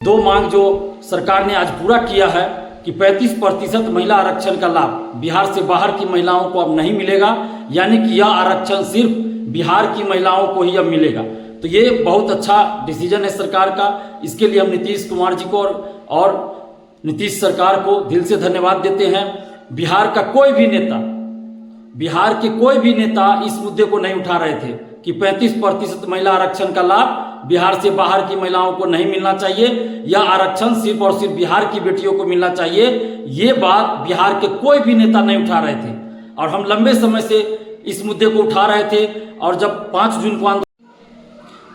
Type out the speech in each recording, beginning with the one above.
दो मांग जो सरकार ने आज पूरा किया है कि 35% महिला आरक्षण का लाभ बिहार से बाहर की महिलाओं को अब नहीं मिलेगा, यानी कि यह आरक्षण सिर्फ बिहार की महिलाओं को ही अब मिलेगा। तो ये बहुत अच्छा डिसीजन है सरकार का। इसके लिए हम नीतीश कुमार जी को और नीतीश सरकार को दिल से धन्यवाद देते हैं। बिहार के कोई भी नेता इस मुद्दे को नहीं उठा रहे थे कि 35% महिला आरक्षण का लाभ बिहार से बाहर की महिलाओं को नहीं मिलना चाहिए, यह आरक्षण सिर्फ और सिर्फ बिहार की बेटियों को मिलना चाहिए। ये बात बिहार के कोई भी नेता नहीं उठा रहे थे और हम लंबे समय से इस मुद्दे को उठा रहे थे। और जब 5 जून को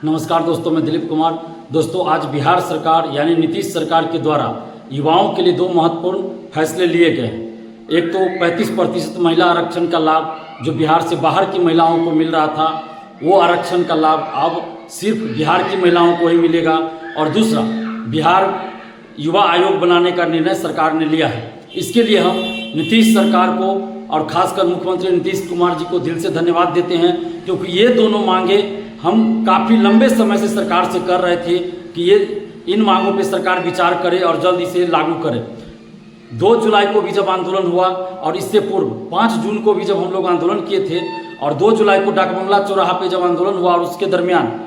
नमस्कार दोस्तों, मैं दिलीप कुमार। दोस्तों, आज बिहार सरकार यानी नीतीश सरकार के द्वारा युवाओं के लिए 2 महत्वपूर्ण फैसले लिए गए हैं। एक तो 35% महिला आरक्षण का लाभ जो बिहार से बाहर की महिलाओं को मिल रहा था, वो आरक्षण का लाभ अब सिर्फ बिहार की महिलाओं को ही मिलेगा। और दूसरा, बिहार युवा आयोग बनाने का निर्णय सरकार ने लिया है। इसके लिए हम नीतीश सरकार को और खासकर मुख्यमंत्री नीतीश कुमार जी को दिल से धन्यवाद देते हैं, क्योंकि ये दोनों मांगे हम काफ़ी लंबे समय से सरकार से कर रहे थे कि इन मांगों पे सरकार विचार करे और जल्द इसे लागू करे। 2 जुलाई को भी जब आंदोलन हुआ और इससे पूर्व 5 जून को भी जब हम लोग आंदोलन किए थे और 2 जुलाई को डाकबंगला चौराहा पे जब आंदोलन हुआ और उसके दरमियान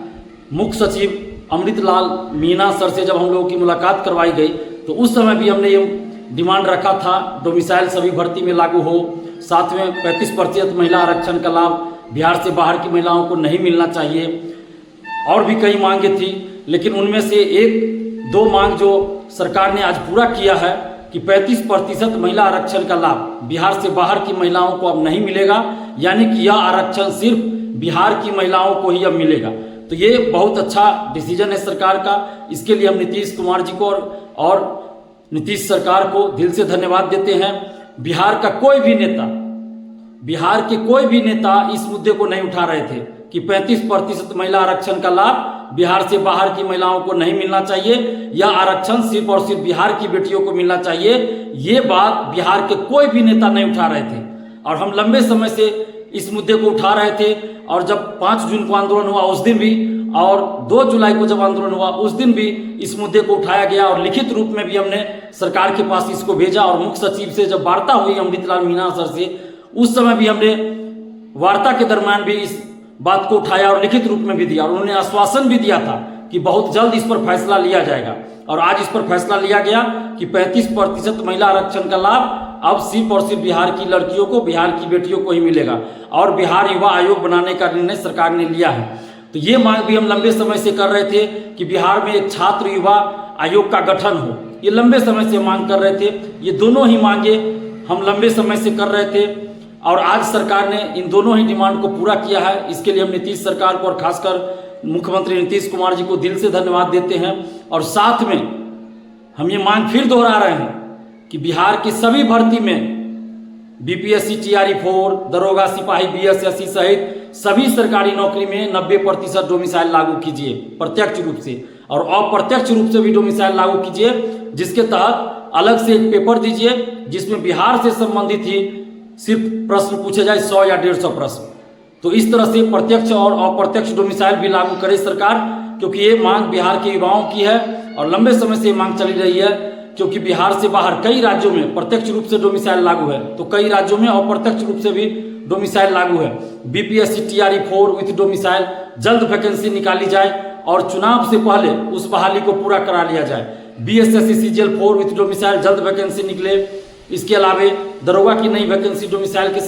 मुख्य सचिव अमृतलाल मीना सर से जब हम लोगों की मुलाकात करवाई गई, तो उस समय भी हमने ये डिमांड रखा था डोमिसाइल सभी भर्ती में लागू हो, साथ में 35% महिला आरक्षण का लाभ बिहार से बाहर की महिलाओं को नहीं मिलना चाहिए। और भी कई मांगे थी, लेकिन उनमें से 1-2 मांग जो सरकार ने आज पूरा किया है कि 35% महिला आरक्षण का लाभ बिहार से बाहर की महिलाओं को अब नहीं मिलेगा, यानी कि यह आरक्षण सिर्फ बिहार की महिलाओं को ही अब मिलेगा। तो ये बहुत अच्छा डिसीजन है सरकार का। इसके लिए हम नीतीश कुमार जी को और नीतीश सरकार को दिल से धन्यवाद देते हैं। बिहार के कोई भी नेता इस मुद्दे को नहीं उठा रहे थे कि 35% महिला आरक्षण का लाभ बिहार से बाहर की महिलाओं को नहीं मिलना चाहिए, यह आरक्षण सिर्फ और सिर्फ बिहार की बेटियों को मिलना चाहिए। ये बात बिहार के कोई भी नेता नहीं उठा रहे थे और हम लंबे समय से इस मुद्दे को उठा रहे थे। और जब 5 जून को आंदोलन हुआ उस दिन भी और 2 जुलाई को जब आंदोलन हुआ उस दिन भी इस मुद्दे को उठाया गया और लिखित रूप में भी हमने सरकार के पास इसको भेजा। और मुख्य सचिव से जब वार्ता हुई अमृतलाल मीना सर से, उस समय भी हमने वार्ता के दरमियान भी इस बात को उठाया और लिखित रूप में भी दिया और उन्होंने आश्वासन भी दिया था कि बहुत जल्द इस पर फैसला लिया जाएगा। और आज इस पर फैसला लिया गया कि 35% महिला आरक्षण का लाभ अब सिर्फ और सिर्फ बिहार की लड़कियों को, बिहार की बेटियों को ही मिलेगा। और बिहार युवा आयोग बनाने का निर्णय सरकार ने लिया है। तो ये मांग भी हम लंबे समय से कर रहे थे कि बिहार में एक छात्र युवा आयोग का गठन हो। ये लंबे समय से मांग कर रहे थे। ये दोनों ही मांगे हम लंबे समय से कर रहे थे और आज सरकार ने इन दोनों ही डिमांड को पूरा किया है। इसके लिए हम नीतीश सरकार को और खासकर मुख्यमंत्री नीतीश कुमार जी को दिल से धन्यवाद देते हैं। और साथ में हम ये मांग फिर दोहरा रहे हैं कि बिहार की सभी भर्ती में बीपीएससी, टीआरई 4, दरोगा, सिपाही, बीएसएससी सहित सभी सरकारी नौकरी में 90% डोमिसाइल लागू कीजिए प्रत्यक्ष रूप से, और अप्रत्यक्ष रूप से भी डोमिसाइल लागू कीजिए, जिसके तहत अलग से एक पेपर दीजिए जिसमें बिहार से संबंधित ही सिर्फ प्रश्न पूछे जाए, 100 या 150 प्रश्न। तो इस तरह से प्रत्यक्ष और अप्रत्यक्ष डोमिसाइल भी लागू करे सरकार, क्योंकि ये मांग बिहार के युवाओं की है और लंबे समय से ये मांग चली रही है। क्योंकि बिहार से बाहर कई राज्यों में प्रत्यक्ष रूप से डोमिसाइल लागू है, तो कई राज्यों में अप्रत्यक्ष रूप से भी डोमिसाइल लागू है। बीपीएससी, टीआरई 4 विथ डोमिसाइल जल्द वैकेंसी निकाली जाए और चुनाव से पहले उस बहाली को पूरा करा लिया जाए। बीएसएससी, सीजीएल 4 विथ डोमिसाइल जल्द वैकेंसी निकले। इसके अलावे दरोगा की नई वैकेंसी डोमिसाइल के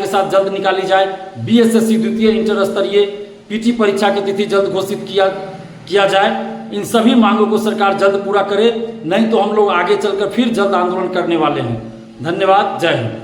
साथ जल्द निकाली जाए। बीएसएससी द्वितीय इंटर स्तरीय पीटी परीक्षा की तिथि जल्द घोषित किया जाए। इन सभी मांगों को सरकार जल्द पूरा करे, नहीं तो हम लोग आगे चलकर फिर जल्द आंदोलन करने वाले हैं। धन्यवाद। जय हिंद।